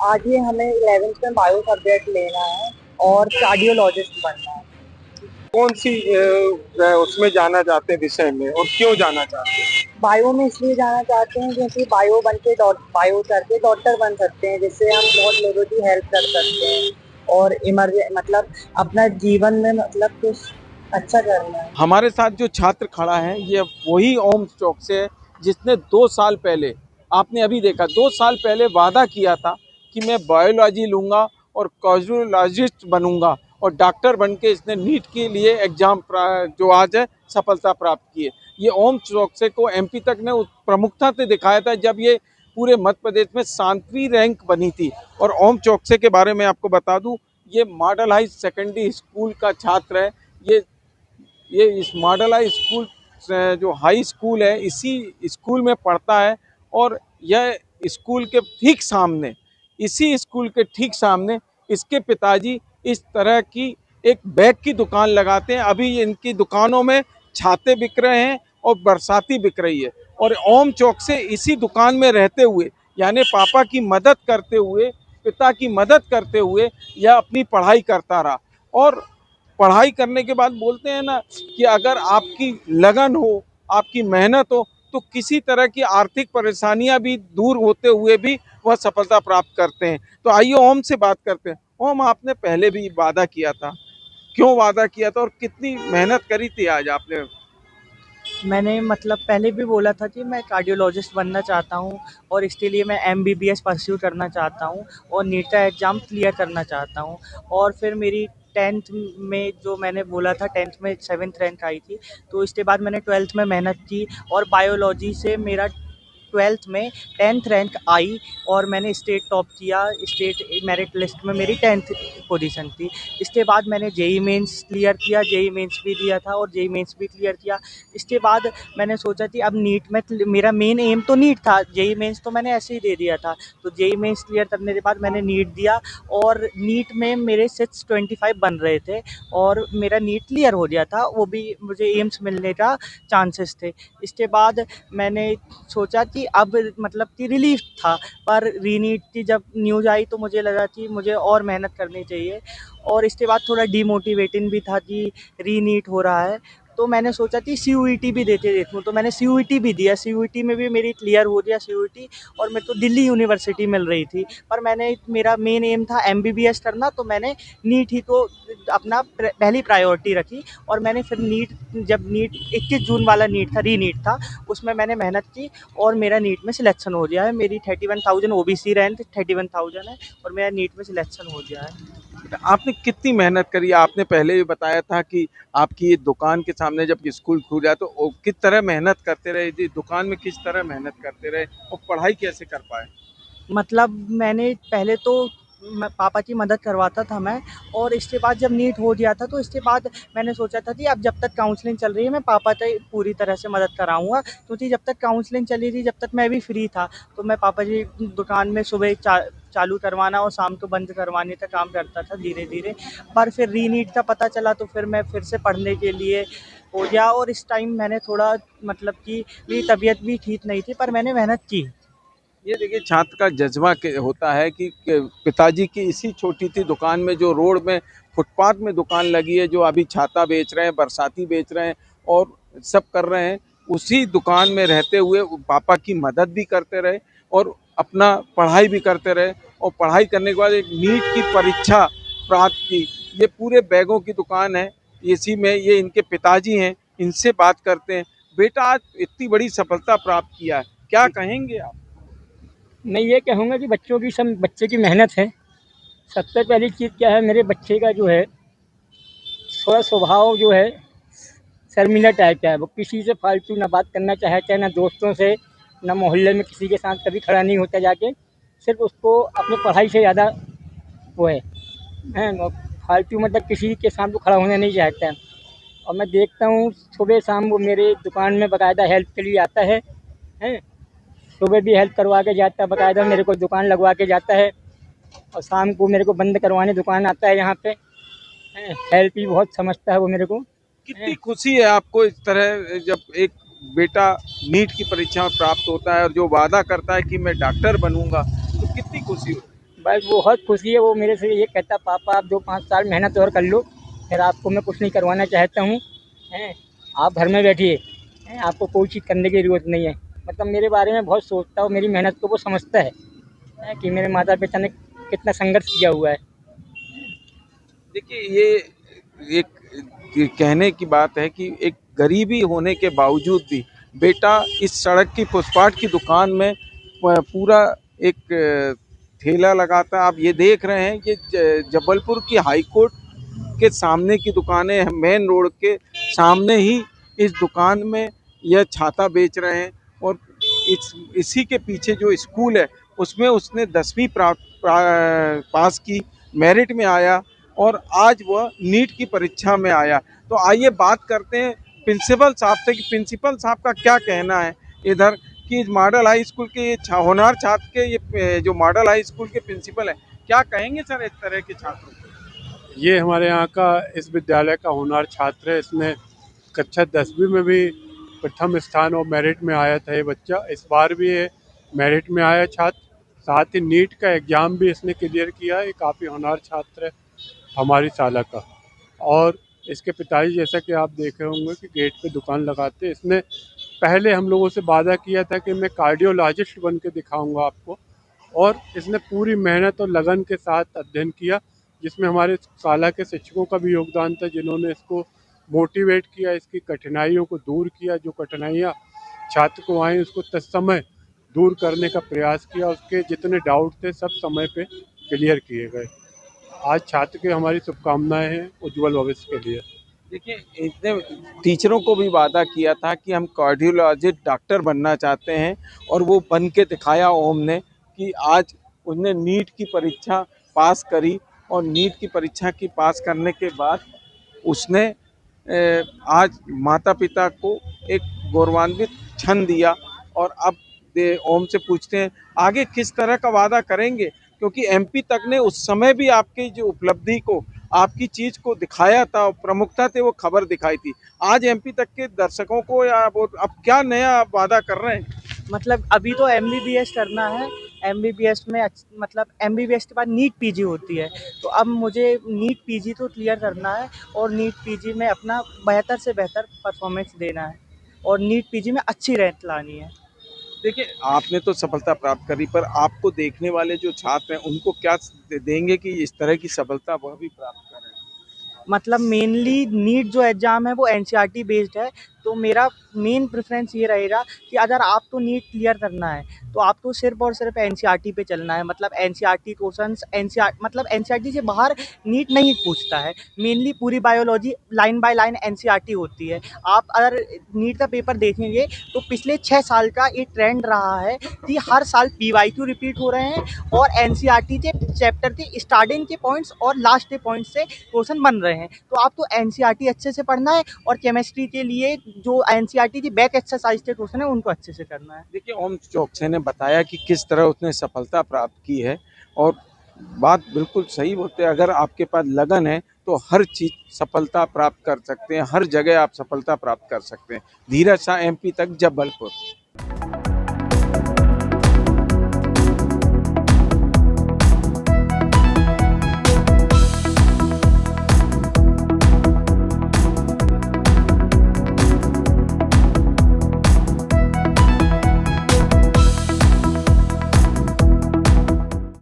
आज ये हमें 11th में बायो सब्जेक्ट लेना है और कार्डियोलॉजिस्ट बनना है। कौन सी उसमें जाना चाहते हैं विषय में और क्यों जाना चाहते हैं? बायो में इसलिए जाना चाहते हैं क्योंकि बायो करके डॉक्टर बन सकते हैं, जिससे हम बहुत लोगों की हेल्प कर सकते हैं और मतलब अपना जीवन में मतलब कुछ अच्छा करना है। हमारे साथ जो छात्र खड़ा है ये वही ओम चौक से है जिसने 2 साल पहले, आपने अभी देखा, 2 साल पहले वादा किया था कि मैं बायोलॉजी लूंगा और कार्डियोलॉजिस्ट बनूंगा और डॉक्टर बन के इसने नीट के लिए एग्जाम जो आज है सफलता प्राप्त की है। ये ओम चौकसे को एमपी तक ने प्रमुखता से दिखाया था जब ये पूरे मध्य प्रदेश में 7वीं रैंक बनी थी। और ओम चौकसे के बारे में आपको बता दूं, ये मॉडल हाई सेकेंडरी स्कूल का छात्र है। ये इस मॉडल हाई स्कूल जो हाई स्कूल है इसी स्कूल में पढ़ता है। और यह स्कूल के ठीक सामने, इसी स्कूल के ठीक सामने इसके पिताजी इस तरह की एक बैग की दुकान लगाते हैं। अभी इनकी दुकानों में छाते बिक रहे हैं और बरसाती बिक रही है। और ओम चौक से इसी दुकान में रहते हुए, यानी पापा की मदद करते हुए, पिता की मदद करते हुए यह अपनी पढ़ाई करता रहा। और पढ़ाई करने के बाद बोलते हैं ना कि अगर आपकी लगन हो, आपकी मेहनत हो, तो किसी तरह की आर्थिक परेशानियां भी दूर होते हुए भी वह सफलता प्राप्त करते हैं। तो आइए ओम से बात करते हैं। ओम, आपने पहले भी वादा किया था, क्यों वादा किया था और कितनी मेहनत करी थी आज आपने? मैंने मतलब पहले भी बोला था कि मैं कार्डियोलॉजिस्ट बनना चाहता हूँ और इसके लिए मैं एमबीबीएस परस्यू करना चाहता हूँ और नीट का एग्ज़ाम क्लियर करना चाहता हूँ। और फिर मेरी 10th में जो मैंने बोला था, 10th में 7th रैंक आई थी, तो इसके बाद मैंने 12th में मेहनत की और बायोलॉजी से मेरा 12th में 10th रैंक आई और मैंने स्टेट टॉप किया। स्टेट मेरिट लिस्ट में मेरी 10th पोजीशन थी। इसके बाद मैंने जेईई मेंस क्लियर किया, जेईई मेंस भी दिया था और जेईई मेंस भी क्लियर किया। इसके बाद मैंने सोचा कि अब नीट में मेरा मेन एम तो नीट था, जेईई मेंस तो मैंने ऐसे ही दे दिया था। तो जेईई मेंस क्लियर करने के बाद मैंने नीट दिया और नीट में मेरे 625 बन रहे थे और मेरा नीट क्लियर हो गया था, वो भी मुझे एम्स मिलने का चांसेस थे। इसके बाद मैंने सोचा कि अब मतलब कि रिलीफ था, पर रीनीट की जब न्यूज़ आई तो मुझे लगा कि मुझे और मेहनत करनी चाहिए। और इसके बाद थोड़ा डिमोटिवेटिंग भी था कि रीनीट हो रहा है, तो मैंने सोचा कि सीयूईटी भी देके देखूँ, तो मैंने सीयूईटी भी दिया। सीयूईटी में भी मेरी क्लियर हो गया सीयूईटी और मेरे को दिल्ली यूनिवर्सिटी मिल रही थी। पर मेरा मेन एम था एमबीबीएस करना, तो मैंने नीट ही को अपना पहली प्रायोरिटी रखी। और मैंने फिर जब नीट 21 जून वाला नीट था, रीनीट था, उसमें मैंने मेहनत की और मेरा नीट में सिलेक्शन हो गया है। मेरी 31,000 ओबीसी रैंक 31,000 है और मेरा नीट में सिलेक्शन हो गया है। आपने कितनी मेहनत करी? आपने पहले भी बताया था कि आपकी ये दुकान के सामने जब स्कूल खुला तो किस तरह मेहनत करते रहे जी, दुकान में किस तरह मेहनत करते रहे और पढ़ाई कैसे कर पाए? मतलब मैंने पहले तो पापा की मदद करवाता था मैं। और इसके बाद जब नीट हो गया था तो इसके बाद मैंने सोचा था कि अब जब तक काउंसलिंग चल रही है मैं पापा की पूरी तरह से मदद कराऊंगा, क्योंकि जब तक काउंसलिंग चली थी, जब तक मैं भी फ्री था, तो मैं पापा जी दुकान में सुबह चालू करवाना और शाम को बंद करवाने का काम करता था धीरे धीरे। पर फिर रीनीट का पता चला तो फिर मैं फिर से पढ़ने के लिए हो गया और इस टाइम मैंने थोड़ा मतलब कि मेरी तबीयत भी ठीक नहीं थी, पर मैंने मेहनत की। ये देखिए, छात्र का जज्बा होता है कि पिताजी की इसी छोटी सी दुकान में, जो रोड में फुटपाथ में दुकान लगी है, जो अभी छाता बेच रहे हैं, बरसाती बेच रहे हैं और सब कर रहे हैं, उसी दुकान में रहते हुए पापा की मदद भी करते रहे और अपना पढ़ाई भी करते रहे। और पढ़ाई करने के बाद एक नीट की परीक्षा प्राप्त की। ये पूरे बैगों की दुकान है, इसी में ये इनके पिताजी हैं, इनसे बात करते हैं। बेटा, आज इतनी बड़ी सफलता प्राप्त किया है, क्या कहेंगे आप? मैं ये कहूँगा कि बच्चों की सब बच्चे की मेहनत है। सबसे पहली चीज़ क्या है, मेरे बच्चे का जो है थोड़ा स्वभाव जो है शर्मीला टाइप का है। वो किसी से फालतू ना बात करना चाहता है, ना दोस्तों से, ना मोहल्ले में किसी के साथ कभी खड़ा नहीं होता जाके। सिर्फ उसको अपनी पढ़ाई से ज़्यादा वो है वो फालतू मतलब किसी के साथ वो खड़ा होना नहीं चाहता है। और मैं देखता हूँ सुबह शाम वो मेरे दुकान में बाकायदा हेल्प के लिए आता है। हैं, सुबह भी हेल्प करवा के जाता है, बाकायदा मेरे को दुकान लगवा के जाता है। और शाम को मेरे को बंद करवाने दुकान आता है यहाँ पे। हेल्प भी बहुत समझता है वो मेरे को। कितनी खुशी है आपको इस तरह जब एक बेटा नीट की परीक्षा में प्राप्त होता है और जो वादा करता है कि मैं डॉक्टर बनूंगा, तो कितनी खुशी हो? बस बहुत खुशी है, वो मेरे से ये कहता पापा आप 2-5 साल मेहनत और कर लो, फिर आपको मैं कुछ नहीं करवाना चाहता हूँ, हैं, आप घर में बैठिए, हैं, आपको कोई चीज़ करने की ज़रूरत नहीं है। मतलब मेरे बारे में बहुत सोचता है और मेरी मेहनत को वो समझता है, हैं, कि मेरे माता-पिता ने कितना संघर्ष किया हुआ है। देखिए ये एक ये कहने की बात है कि एक गरीबी होने के बावजूद भी बेटा इस सड़क की फुटपाथ की दुकान में पूरा एक ठेला लगाता है। आप ये देख रहे हैं ये जबलपुर की हाई कोर्ट के सामने की दुकानें हैं, मेन रोड के सामने ही इस दुकान में यह छाता बेच रहे हैं। और इसी के पीछे जो स्कूल है उसमें उसने 10वीं पास की, मेरिट में आया और आज वह नीट की परीक्षा में आया। तो आइए बात करते हैं प्रिंसिपल साहब से कि प्रिंसिपल साहब का क्या कहना है इधर कि इस मॉडल हाई स्कूल के होनहार छात्र के ये जो मॉडल हाई स्कूल के प्रिंसिपल है, क्या कहेंगे सर इस तरह के छात्रों को? ये हमारे यहाँ का इस विद्यालय का होनहार छात्र है। इसने कक्षा 10वीं में भी प्रथम स्थान और मेरिट में आया था ये बच्चा। इस बार भी ये मेरिट में आया छात्र। साथ ही नीट का एग्ज़ाम भी इसने क्लियर किया है। ये काफ़ी होनहार छात्र है हमारी शाला का। और इसके पिताजी जैसा कि आप देख रहे होंगे कि गेट पे दुकान लगाते। इसने पहले हम लोगों से वादा किया था कि मैं कार्डियोलॉजिस्ट बन के दिखाऊँगा आपको, और इसने पूरी मेहनत और लगन के साथ अध्ययन किया, जिसमें हमारे शाला के शिक्षकों का भी योगदान था, जिन्होंने इसको मोटिवेट किया, इसकी कठिनाइयों को दूर किया। जो कठिनाइयाँ छात्र को आई उसको तत्समय दूर करने का प्रयास किया। उसके जितने डाउट थे सब समय पे क्लियर किए गए। आज छात्र की हमारी शुभकामनाएं हैं उज्जवल भविष्य के लिए। देखिए इसने टीचरों को भी वादा किया था कि हम कार्डियोलॉजिस्ट डॉक्टर बनना चाहते हैं और वो बन के दिखाया ओम ने कि आज उसने नीट की परीक्षा पास करी। और नीट की परीक्षा की पास करने के बाद उसने आज माता पिता को एक गौरवान्वित क्षण दिया। और अब ओम से पूछते हैं आगे किस तरह का वादा करेंगे, क्योंकि एमपी तक ने उस समय भी आपकी जो उपलब्धि को, आपकी चीज़ को दिखाया था, प्रमुखता से वो खबर दिखाई थी। आज एमपी तक के दर्शकों को या वो अब क्या नया वादा कर रहे हैं? मतलब अभी तो एमबीबीएस करना है। एमबीबीएस में मतलब एमबीबीएस के बाद नीट पीजी होती है, तो अब मुझे नीट पीजी तो क्लियर करना है और नीट पीजी में अपना बेहतर से बेहतर परफॉर्मेंस देना है और नीट पीजी में अच्छी रैंक लानी है। देखिए आपने तो सफलता प्राप्त करी, पर आपको देखने वाले जो छात्र हैं उनको क्या देंगे कि इस तरह की सफलता वह भी प्राप्त करें? मतलब मेनली नीट जो एग्ज़ाम है वो एनसीईआरटी बेस्ड है, तो मेरा मेन प्रेफ़रेंस ये रहेगा कि अगर आपको नीट क्लियर करना है, तो आपको सिर्फ़ और सिर्फ़ एनसीईआरटी पे चलना है। मतलब एनसीईआरटी क्वेश्चंस मतलब एनसीईआरटी से बाहर नीट नहीं पूछता है। मेनली पूरी biology line by line NCERT होती है। आप अगर नीट का पेपर देखेंगे तो पिछले 6 साल का एक ट्रेंड रहा है कि हर साल पीवाईक्यू रिपीट हो रहे हैं और एनसीईआरटी के चैप्टर के स्टार्टिंग के पॉइंट्स और लास्ट के पॉइंट्स से क्वेश्चन बन रहे हैं। तो आपको एनसीईआरटी अच्छे से पढ़ना है और केमिस्ट्री के लिए जो एनसीईआरटी की बैक एक्सरसाइज के क्वेश्चन है उनको अच्छे से करना है। देखिए ओम चौकसे ने बताया कि किस तरह उसने सफलता प्राप्त की है। और बात बिल्कुल सही बोलते हैं, अगर आपके पास लगन है तो हर चीज़ सफलता प्राप्त कर सकते हैं, हर जगह आप सफलता प्राप्त कर सकते हैं। धीरज शाह एमपी तक जबलपुर।